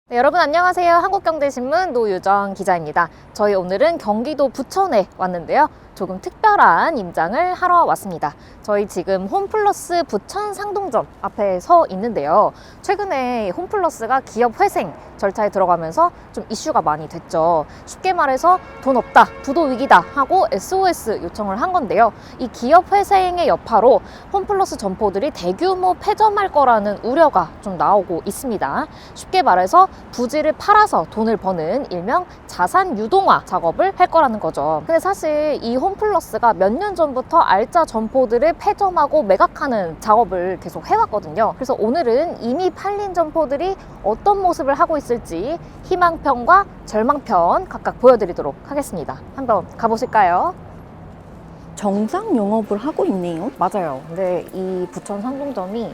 네, 여러분 안녕하세요. 한국경제신문 노유정 기자입니다. 저희 오늘은 경기도 부천에 왔는데요. 조금 특별한 임장을 하러 왔습니다. 저희 지금 홈플러스 부천 상동점 앞에 서 있는데요. 최근에 홈플러스가 기업 회생 절차에 들어가면서 좀 이슈가 많이 됐죠. 쉽게 말해서 돈 없다, 부도 위기다 하고 SOS 요청을 한 건데요. 이 기업 회생의 여파로 홈플러스 점포들이 대규모 폐점할 거라는 우려가 좀 나오고 있습니다. 쉽게 말해서 부지를 팔아서 돈을 버는 일명 자산 유동화 작업을 할 거라는 거죠. 근데 사실 이 홈플러스가 몇 년 전부터 알짜 점포들을 폐점하고 매각하는 작업을 계속 해왔거든요. 그래서 오늘은 이미 팔린 점포들이 어떤 모습을 하고 있을지 희망편과 절망편 각각 보여드리도록 하겠습니다. 한번 가보실까요? 정상 영업을 하고 있네요. 맞아요. 근데 이 부천 상동점이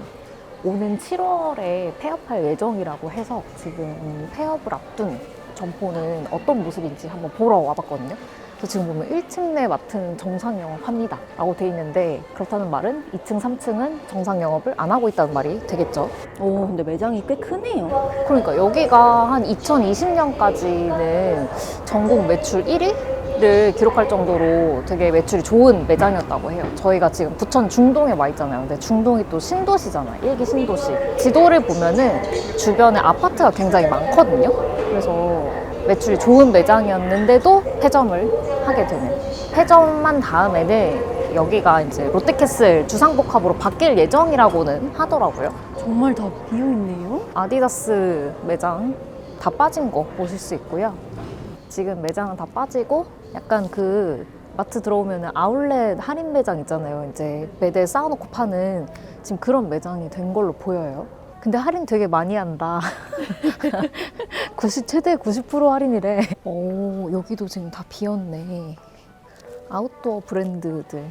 오는 7월에 폐업할 예정이라고 해서 지금 폐업을 앞둔 점포는 어떤 모습인지 한번 보러 와봤거든요. 그래서 지금 보면 1층 내 마트는 정상 영업합니다 라고 돼 있는데, 그렇다는 말은 2층, 3층은 정상 영업을 안 하고 있다는 말이 되겠죠. 오, 근데 매장이 꽤 크네요. 그러니까 여기가 한 2020년까지는 전국 매출 1위를 기록할 정도로 되게 매출이 좋은 매장이었다고 해요. 저희가 지금 부천 중동에 와 있잖아요. 근데 중동이 또 신도시잖아요. 1기 신도시. 지도를 보면은 주변에 아파트가 굉장히 많거든요. 그래서 매출이 좋은 매장이었는데도 폐점을 하게 되는. 폐점한 다음에는 여기가 이제 롯데캐슬 주상복합으로 바뀔 예정이라고는 하더라고요. 정말 다 비어있네요. 아디다스 매장 다 빠진 거 보실 수 있고요. 지금 매장은 다 빠지고 약간 그 마트 들어오면 아울렛 할인 매장 있잖아요. 이제 매대 쌓아놓고 파는 지금 그런 매장이 된 걸로 보여요. 근데 할인 되게 많이 한다. 최대 90% 할인이래. 오, 여기도 지금 다 비었네. 아웃도어 브랜드들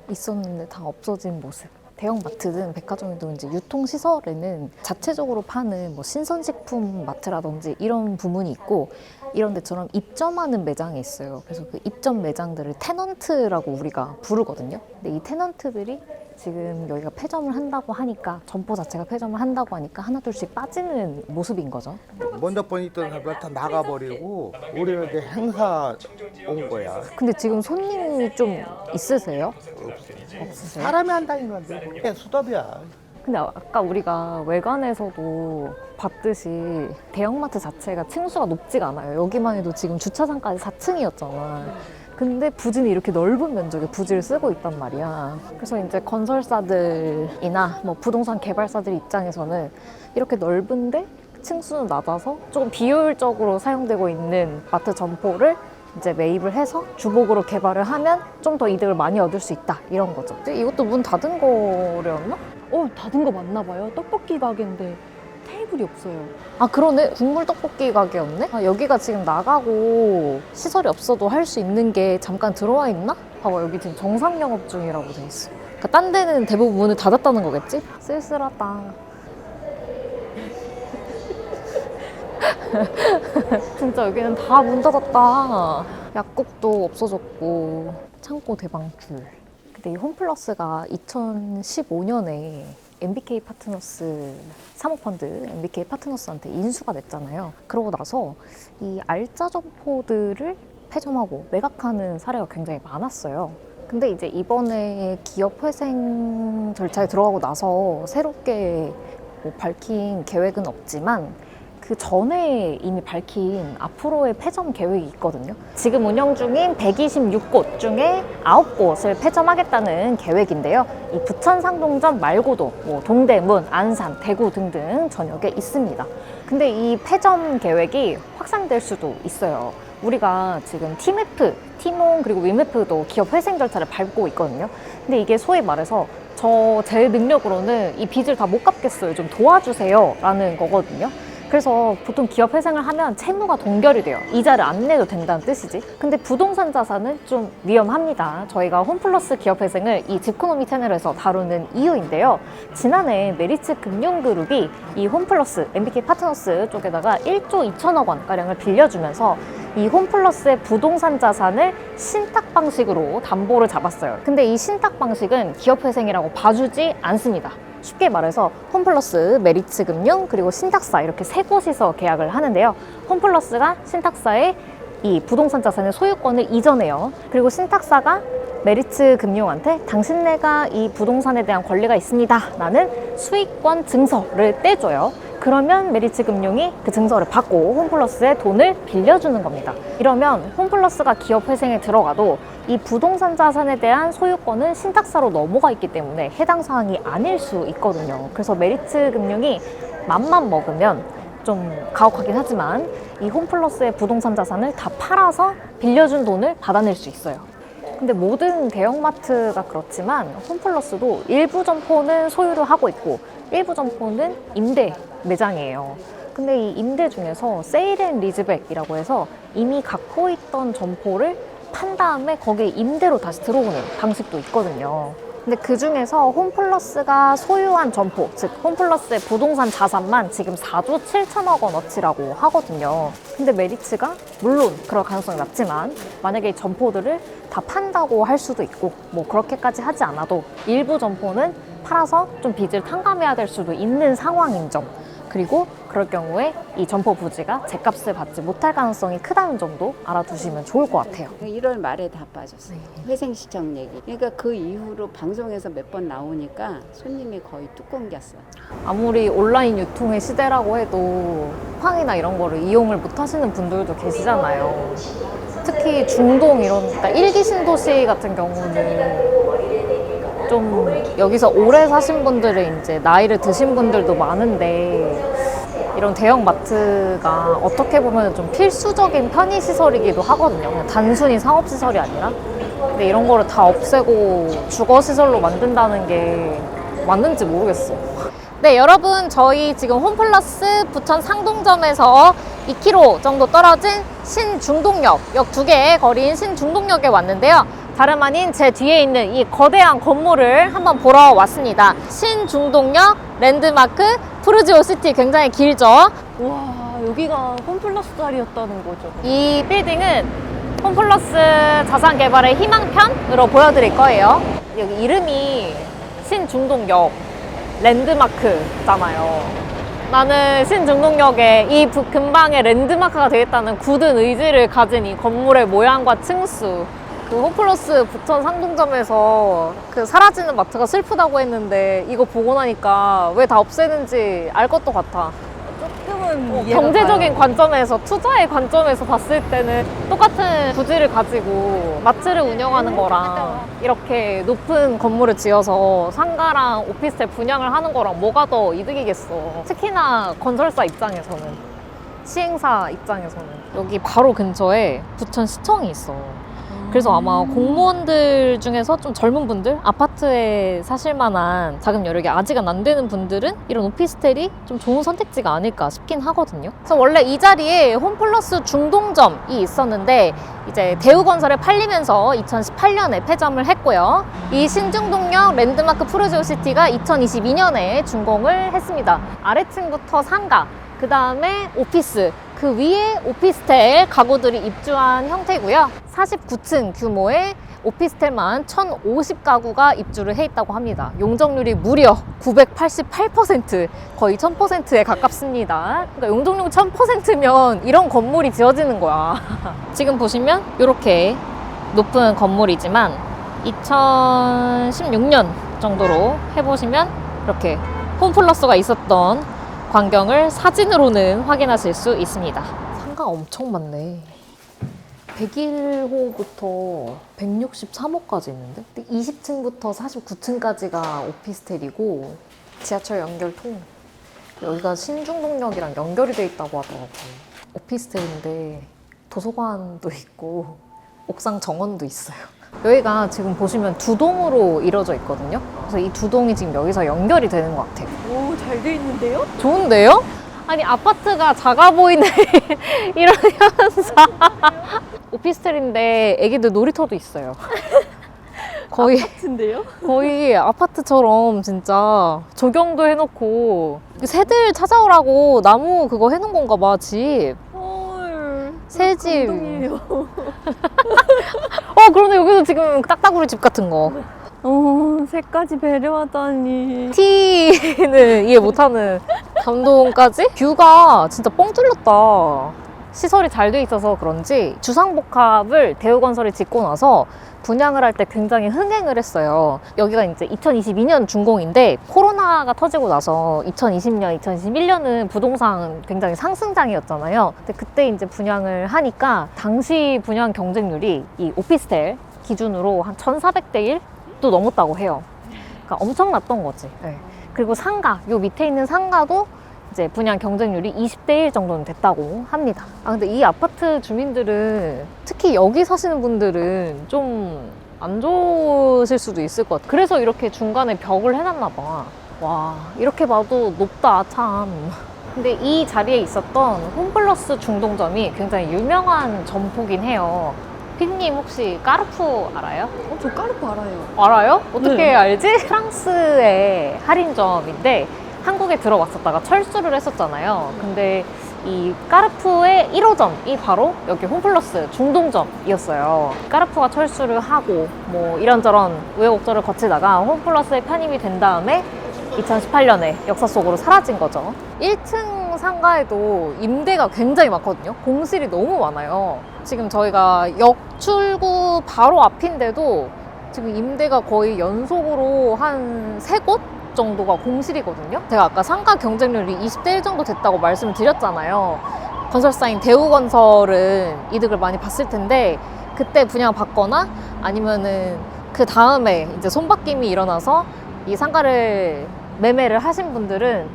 있었는데 다 없어진 모습. 대형 마트든 백화점이든 이제 유통시설에는 자체적으로 파는 뭐 신선식품 마트라든지 이런 부문이 있고, 이런 데처럼 입점하는 매장이 있어요. 그래서 그 입점 매장들을 테넌트라고 우리가 부르거든요. 근데 이 테넌트들이 지금 여기가 폐점을 한다고 하니까, 점포 자체가 폐점을 한다고 하니까 하나둘씩 빠지는 모습인 거죠. 먼저 번 있던 사람들 다 나가버리고 우리는 이제 행사 온 거야. 근데 지금 손님이 좀 있으세요? 없으세요? 사람이 한다는 건데 그게 수답이야. 근데 아까 우리가 외관에서도 봤듯이 대형마트 자체가 층수가 높지가 않아요. 여기만 해도 지금 주차장까지 4층이었잖아. 근데 부지는 이렇게 넓은 면적의 부지를 쓰고 있단 말이야. 그래서 이제 건설사들이나 뭐 부동산 개발사들 입장에서는 이렇게 넓은데 층수는 낮아서 조금 비효율적으로 사용되고 있는 마트 점포를 이제 매입을 해서 주복으로 개발을 하면 좀 더 이득을 많이 얻을 수 있다, 이런 거죠. 근데 이것도 문 닫은 거였나? 닫은 거 맞나 봐요. 떡볶이 가게인데 테이블이 없어요. 아, 그러네. 국물 떡볶이 가게였네. 아, 여기가 지금 나가고 시설이 없어도 할 수 있는 게 잠깐 들어와 있나? 봐봐, 여기 지금 정상 영업 중이라고 돼 있어. 그러니까 딴 데는 대부분 문을 닫았다는 거겠지? 쓸쓸하다. 진짜 여기는 다 문 닫았다. 약국도 없어졌고 창고 대방출. 근데 이 홈플러스가 2015년에 MBK 파트너스 사모펀드 MBK 파트너스한테 인수가 됐잖아요. 그러고 나서 이 알짜 점포들을 폐점하고 매각하는 사례가 굉장히 많았어요. 근데 이제 이번에 기업 회생 절차에 들어가고 나서 새롭게 뭐 밝힌 계획은 없지만, 그 전에 이미 밝힌 앞으로의 폐점 계획이 있거든요. 지금 운영 중인 126곳 중에 9곳을 폐점하겠다는 계획인데요. 이 부천 상동점 말고도 뭐 동대문, 안산, 대구 등등 전역에 있습니다. 근데 이 폐점 계획이 확산될 수도 있어요. 우리가 지금 티맵프, 티몬 그리고 위메프도 기업 회생 절차를 밟고 있거든요. 근데 이게 소위 말해서 제 능력으로는 이 빚을 다 못 갚겠어요. 좀 도와주세요 라는 거거든요. 그래서 보통 기업 회생을 하면 채무가 동결이 돼요. 이자를 안 내도 된다는 뜻이지. 근데 부동산 자산은 좀 위험합니다. 저희가 홈플러스 기업 회생을 이 집코노미 채널에서 다루는 이유인데요. 지난해 메리츠 금융그룹이 이 홈플러스 MBK 파트너스 쪽에다가 1조 2천억 원 가량을 빌려주면서 이 홈플러스의 부동산 자산을 신탁 방식으로 담보를 잡았어요. 근데 이 신탁 방식은 기업회생이라고 봐주지 않습니다. 쉽게 말해서 홈플러스, 메리츠금융, 그리고 신탁사 이렇게 세 곳이서 계약을 하는데요. 홈플러스가 신탁사에 이 부동산 자산의 소유권을 이전해요. 그리고 신탁사가 메리츠금융한테 당신네가 이 부동산에 대한 권리가 있습니다 라는 수익권 증서를 떼줘요. 그러면 메리츠금융이 그 증서를 받고 홈플러스에 돈을 빌려주는 겁니다. 이러면 홈플러스가 기업회생에 들어가도 이 부동산 자산에 대한 소유권은 신탁사로 넘어가 있기 때문에 해당 사항이 아닐 수 있거든요. 그래서 메리츠금융이 맘만 먹으면 좀 가혹하긴 하지만 이 홈플러스의 부동산 자산을 다 팔아서 빌려준 돈을 받아낼 수 있어요. 근데 모든 대형마트가 그렇지만 홈플러스도 일부 점포는 소유를 하고 있고 일부 점포는 임대 매장이에요. 근데 이 임대 중에서 세일 앤 리즈백이라고 해서 이미 갖고 있던 점포를 판 다음에 거기에 임대로 다시 들어오는 방식도 있거든요. 근데 그 중에서 홈플러스가 소유한 점포, 즉 홈플러스의 부동산 자산만 지금 4조 7천억 원어치라고 하거든요. 근데 메리츠가 물론 그럴 가능성이 낮지만 만약에 이 점포들을 다 판다고 할 수도 있고 뭐 그렇게까지 하지 않아도 일부 점포는 팔아서 좀 빚을 탕감해야 될 수도 있는 상황인 점, 그리고 그럴 경우에 이 점포 부지가 제값을 받지 못할 가능성이 크다는 점도 알아두시면 좋을 것 같아요. 1월 말에 다 빠졌어요. 회생 시청 얘기. 그러니까 그 이후로 방송에서 몇 번 나오니까 손님이 거의 뚝 끊겼어요. 아무리 온라인 유통의 시대라고 해도 쿠팡이나 이런 거를 이용을 못 하시는 분들도 계시잖아요. 특히 중동 이런, 그러니까 1기 신도시 같은 경우는 좀 여기서 오래 사신 분들은 이제 나이를 드신 분들도 많은데 이런 대형 마트가 어떻게 보면 좀 필수적인 편의시설이기도 하거든요. 그냥 단순히 상업시설이 아니라. 근데 이런 거를 다 없애고 주거시설로 만든다는 게 맞는지 모르겠어. 네, 여러분, 저희 지금 홈플러스 부천 상동점에서 2km 정도 떨어진 신중동역, 역 2개의 거리인 신중동역에 왔는데요. 다름 아닌 제 뒤에 있는 이 거대한 건물을 한번 보러 왔습니다. 신중동역 랜드마크 푸르지오시티, 굉장히 길죠? 와, 여기가 홈플러스 자리였다는 거죠. 이 빌딩은 홈플러스 자산개발의 희망편으로 보여드릴 거예요. 여기 이름이 신중동역 랜드마크잖아요. 나는 신중동역에 이 근방에 랜드마크가 되겠다는 굳은 의지를 가진 이 건물의 모양과 층수, 그 홈플러스 부천 상동점에서 그 사라지는 마트가 슬프다고 했는데 이거 보고 나니까 왜 다 없애는지 알 것도 같아. 조금은 이해가 경제적인 가요. 관점에서, 투자의 관점에서 봤을 때는 똑같은 부지를 가지고 마트를 운영하는 거랑 이렇게 높은 건물을 지어서 상가랑 오피스텔 분양을 하는 거랑 뭐가 더 이득이겠어. 특히나 건설사 입장에서는, 시행사 입장에서는. 여기 바로 근처에 부천시청이 있어. 그래서 아마 공무원들 중에서 좀 젊은 분들, 아파트에 사실 만한 자금 여력이 아직은 안 되는 분들은 이런 오피스텔이 좀 좋은 선택지가 아닐까 싶긴 하거든요. 그래서 원래 이 자리에 홈플러스 중동점이 있었는데 이제 대우건설에 팔리면서 2018년에 폐점을 했고요. 이 신중동역 랜드마크 푸르지오시티가 2022년에 준공을 했습니다. 아래층부터 상가, 그 다음에 오피스, 그 위에 오피스텔 가구들이 입주한 형태고요. 49층 규모의 오피스텔만 1,050가구가 입주를 해 있다고 합니다. 용적률이 무려 988%, 거의 1000%에 가깝습니다. 그러니까 용적률 1000%면 이런 건물이 지어지는 거야. 지금 보시면 이렇게 높은 건물이지만 2016년 정도로 해보시면 이렇게 홈플러스가 있었던 광경을 사진으로는 확인하실 수 있습니다. 상가가 엄청 많네. 101호부터 163호까지 있는데 20층부터 49층까지가 오피스텔이고 지하철 연결통, 여기가 신중동역이랑 연결이 돼 있다고 하더라고요. 오피스텔인데 도서관도 있고 옥상 정원도 있어요. 여기가 지금 보시면 두 동으로 이루어져 있거든요. 그래서 이 두 동이 지금 여기서 연결이 되는 것 같아요. 오, 잘 돼 있는데요? 좋은데요? 아니, 아파트가 작아 보이는 이런 현상. 오피스텔인데 애기들 놀이터도 있어요. 같은데요? 거의 아파트처럼 진짜 조경도 해놓고 새들 찾아오라고 나무 그거 해놓은 건가 봐, 집. 헐. 새집. 감동이에요. 그런데 여기도 지금 딱따구리 집 같은 거. 새까지 배려하다니. T는 이해 못하는 감동까지? 뷰가 진짜 뻥 뚫렸다. 시설이 잘 돼 있어서 그런지 주상복합을 대우건설이 짓고 나서 분양을 할 때 굉장히 흥행을 했어요. 여기가 이제 2022년 준공인데 코로나가 터지고 나서 2020년, 2021년은 부동산 굉장히 상승장이었잖아요. 근데 그때 이제 분양을 하니까 당시 분양 경쟁률이 이 오피스텔 기준으로 한 1,400대 1도 넘었다고 해요. 그러니까 엄청났던 거지. 네. 그리고 상가, 요 밑에 있는 상가도 이제 분양 경쟁률이 20대 1 정도는 됐다고 합니다. 근데 이 아파트 주민들은 특히 여기 사시는 분들은 좀 안 좋으실 수도 있을 것 같아. 그래서 이렇게 중간에 벽을 해놨나 봐. 와, 이렇게 봐도 높다, 참. 근데 이 자리에 있었던 홈플러스 중동점이 굉장히 유명한 점포긴 해요. 피디님 혹시 까르푸 알아요? 저 까르푸 알아요. 알아요? 어떻게 네. 알지? 프랑스의 할인점인데 한국에 들어왔었다가 철수를 했었잖아요. 근데 이 까르푸의 1호점이 바로 여기 홈플러스 중동점이었어요. 까르푸가 철수를 하고 뭐 이런저런 우여곡절을 거치다가 홈플러스에 편입이 된 다음에 2018년에 역사 속으로 사라진 거죠. 1층 상가에도 임대가 굉장히 많거든요. 공실이 너무 많아요. 지금 저희가 역 출구 바로 앞인데도 지금 임대가 거의 연속으로 한 3곳 정도가 공실이거든요. 제가 아까 상가 경쟁률이 20대 1 정도 됐다고 말씀을 드렸잖아요. 건설사인 대우건설은 이득을 많이 봤을 텐데 그때 분양 받거나 아니면은 그 다음에 이제 손바뀜이 일어나서 이 상가를 매매를 하신 분들은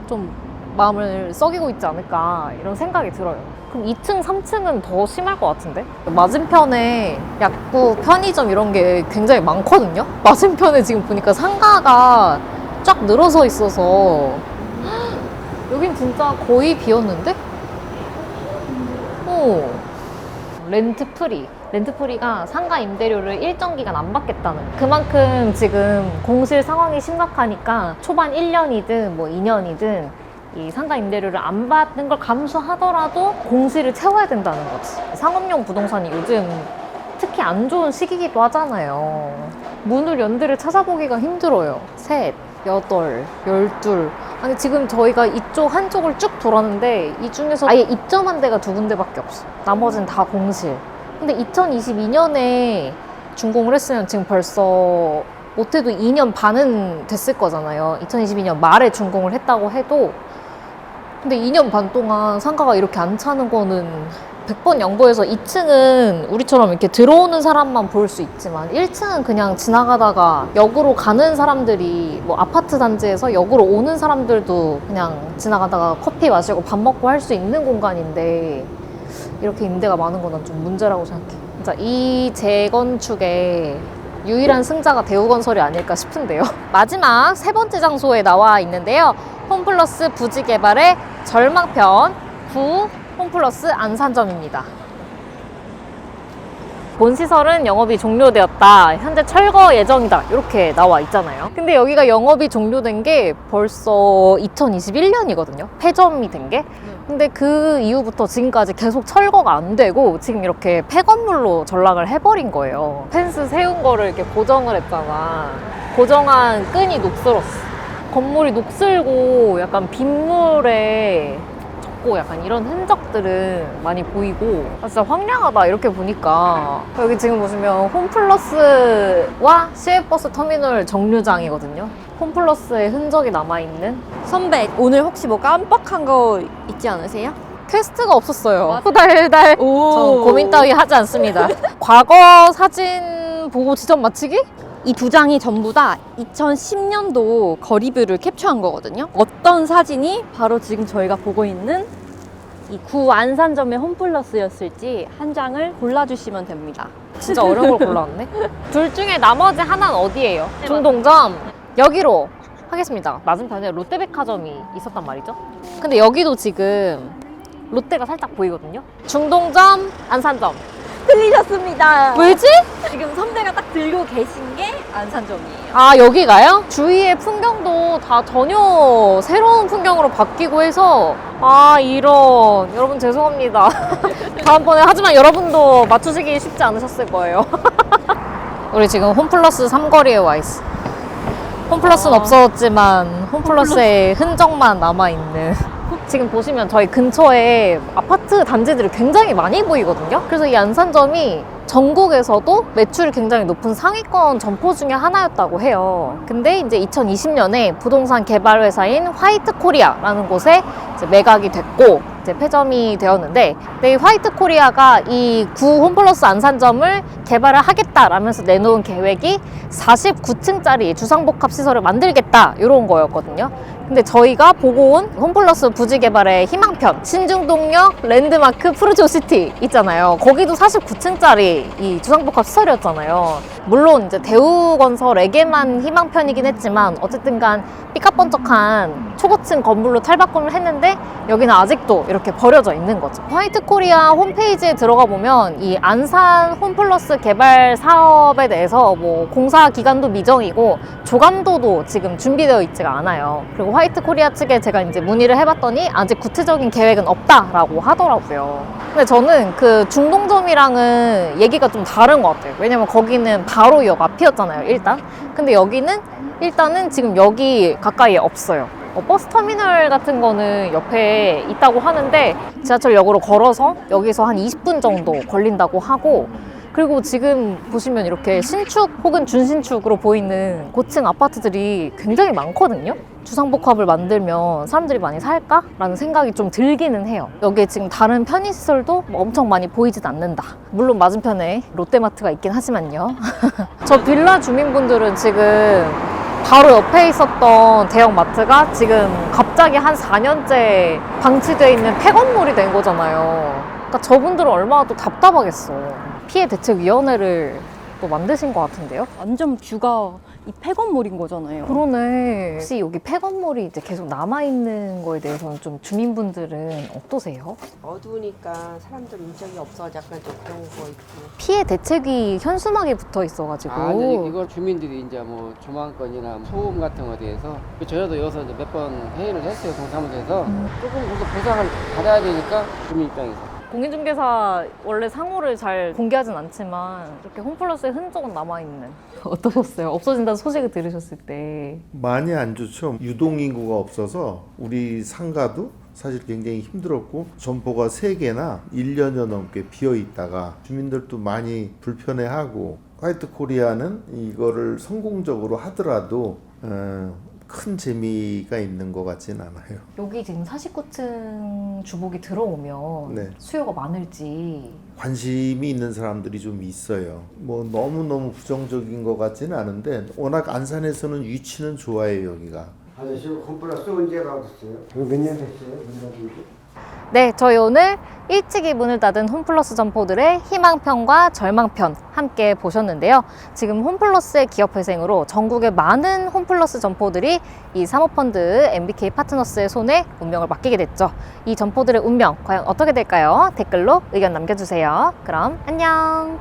좀 마음을 썩이고 있지 않을까 이런 생각이 들어요. 그럼 2층, 3층은 더 심할 것 같은데? 맞은편에 약국, 편의점 이런 게 굉장히 많거든요? 맞은편에 지금 보니까 상가가 쫙 늘어서 있어서 여긴 진짜 거의 비었는데? 렌트프리가 상가 임대료를 일정 기간 안 받겠다는 그만큼 지금 공실 상황이 심각하니까 초반 1년이든 뭐 2년이든 이 상가 임대료를 안 받는 걸 감수하더라도 공실을 채워야 된다는 거지. 상업용 부동산이 요즘 특히 안 좋은 시기이기도 하잖아요. 문을 연대를 찾아보기가 힘들어요. 3, 8, 12. 아니 지금 저희가 이쪽 한쪽을 쭉 돌았는데 이 중에서 아예 입점한 데가 2군데밖에 없어. 나머지는 다 공실. 근데 2022년에 준공을 했으면 지금 벌써 못해도 2년 반은 됐을 거잖아요. 2022년 말에 준공을 했다고 해도 근데 2년 반 동안 상가가 이렇게 안 차는 거는 100번 양보해서 2층은 우리처럼 이렇게 들어오는 사람만 볼 수 있지만 1층은 그냥 지나가다가 역으로 가는 사람들이 뭐 아파트 단지에서 역으로 오는 사람들도 그냥 지나가다가 커피 마시고 밥 먹고 할 수 있는 공간인데 이렇게 임대가 많은 건 난 좀 문제라고 생각해. 진짜 이 재건축의 유일한 승자가 대우건설이 아닐까 싶은데요. 마지막 3번째 장소에 나와 있는데요. 홈플러스 부지 개발의 절망편 9 홈플러스 안산점입니다. 본 시설은 영업이 종료되었다. 현재 철거 예정이다. 이렇게 나와 있잖아요. 근데 여기가 영업이 종료된 게 벌써 2021년이거든요. 폐점이 된 게. 근데 그 이후부터 지금까지 계속 철거가 안 되고 지금 이렇게 폐건물로 전락을 해버린 거예요. 펜스 세운 거를 이렇게 고정을 했잖아. 고정한 끈이 녹슬었어. 건물이 녹슬고 약간 빗물에 젖고 약간 이런 흔적들은 많이 보이고 진짜 황량하다 이렇게 보니까. 여기 지금 보시면 홈플러스와 시외버스 터미널 정류장이거든요. 홈플러스의 흔적이 남아있는. 선배, 오늘 혹시 뭐 깜빡한 거 있지 않으세요? 퀘스트가 없었어요. 후달달. 전 오. 고민 따위 하지 않습니다. 과거 사진 보고 지점 맞추기? 이 2장이 전부 다 2010년도 거리뷰를 캡처한 거거든요. 어떤 사진이 바로 지금 저희가 보고 있는 이 구 안산점의 홈플러스였을지 한 장을 골라주시면 됩니다. 진짜 어려운 걸 골라왔네. 둘 중에 나머지 하나는 어디예요? 중동점. 여기로 하겠습니다. 맞은편에 롯데백화점이 있었단 말이죠. 근데 여기도 지금 롯데가 살짝 보이거든요. 중동점, 안산점. 틀리셨습니다. 왜지? 지금 선배가 딱 들고 계신 게 안산점이에요. 아, 여기가요? 주위의 풍경도 다 전혀 새로운 풍경으로 바뀌고 해서 아, 이런. 여러분 죄송합니다. 다음번에 하지만 여러분도 맞추시기 쉽지 않으셨을 거예요. 우리 지금 홈플러스 삼거리에 와 있어. 홈플러스는 없어졌지만 홈플러스의 흔적만 남아있는. 지금 보시면 저희 근처에 아파트 단지들이 굉장히 많이 보이거든요. 그래서 이 안산점이 전국에서도 매출이 굉장히 높은 상위권 점포 중에 하나였다고 해요. 근데 이제 2020년에 부동산 개발 회사인 화이트 코리아라는 곳에 이제 매각이 됐고 이제 폐점이 되었는데, 근데 이 화이트 코리아가 이 구 홈플러스 안산점을 개발을 하겠다라면서 내놓은 계획이 49층짜리 주상복합 시설을 만들겠다 이런 거였거든요. 근데 저희가 보고 온 홈플러스 부지 개발의 희망편 신중동역 랜드마크 푸르조시티 있잖아요. 거기도 49층짜리 이 주상복합 시설이었잖아요. 물론 이제 대우건설에게만 희망편이긴 했지만 어쨌든 간 삐까뻔쩍한 초고층 건물로 탈바꿈을 했는데 여기는 아직도 이렇게 버려져 있는 거죠. 화이트 코리아 홈페이지에 들어가 보면 이 안산 홈플러스 개발 사업에 대해서 뭐 공사 기간도 미정이고 조감도도 지금 준비되어 있지가 않아요. 그리고 화이트 코리아 측에 제가 이제 문의를 해봤더니 아직 구체적인 계획은 없다라고 하더라고요. 근데 저는 그 중동점이랑은 얘기가 좀 다른 것 같아요. 왜냐면 거기는 바로 역 앞이었잖아요, 일단. 근데 여기는 일단은 지금 여기 가까이에 없어요. 버스터미널 같은 거는 옆에 있다고 하는데 지하철역으로 걸어서 여기서 한 20분 정도 걸린다고 하고, 그리고 지금 보시면 이렇게 신축 혹은 준신축으로 보이는 고층 아파트들이 굉장히 많거든요. 주상복합을 만들면 사람들이 많이 살까? 라는 생각이 좀 들기는 해요. 여기에 지금 다른 편의시설도 뭐 엄청 많이 보이진 않는다. 물론 맞은편에 롯데마트가 있긴 하지만요. 저 빌라 주민분들은 지금 바로 옆에 있었던 대형마트가 지금 갑자기 한 4년째 방치되어 있는 폐건물이 된 거잖아요. 그러니까 저분들은 얼마나 또 답답하겠어. 피해대책위원회를 또 만드신 것 같은데요? 완전 뷰가 이 폐건물인 거잖아요. 그러네. 혹시 여기 폐건물이 이제 계속 남아있는 거에 대해서는 좀 주민분들은 어떠세요? 어두우니까 사람들 인적이 없어 약간 좀 그런 거 있고. 피해 대책이 현수막에 붙어 있어가지고. 아, 근데 이걸 주민들이 이제 뭐 조망권이나 소음 같은 거에 대해서 저희도 여기서 이제 몇 번 회의를 했어요, 동사무소에서. 조금 그래서 보상을 받아야 되니까 주민 입장에서. 공인중개사 원래 상호를 잘 공개하진 않지만 이렇게 홈플러스의 흔적은 남아있는. 어떠셨어요? 없어진다는 소식을 들으셨을 때. 많이 안 좋죠. 유동인구가 없어서 우리 상가도 사실 굉장히 힘들었고 점포가 3개나 1년여 넘게 비어 있다가 주민들도 많이 불편해하고, 화이트 코리아는 이거를 성공적으로 하더라도 큰 재미가 있는 것 같진 않아요. 여기 지금 49층 주복이 들어오면 네. 수요가 많을지. 관심이 있는 사람들이 좀 있어요. 뭐 너무너무 부정적인 것 같지는 않은데 워낙 안산에서는 위치는 좋아요, 여기가. 아저씨 홈플러스 언제 받았어요? 몇 년 됐어요? 네, 저희 오늘 일찍이 문을 닫은 홈플러스 점포들의 희망편과 절망편 함께 보셨는데요. 지금 홈플러스의 기업회생으로 전국의 많은 홈플러스 점포들이 이 사모펀드 MBK 파트너스의 손에 운명을 맡기게 됐죠. 이 점포들의 운명 과연 어떻게 될까요? 댓글로 의견 남겨주세요. 그럼 안녕!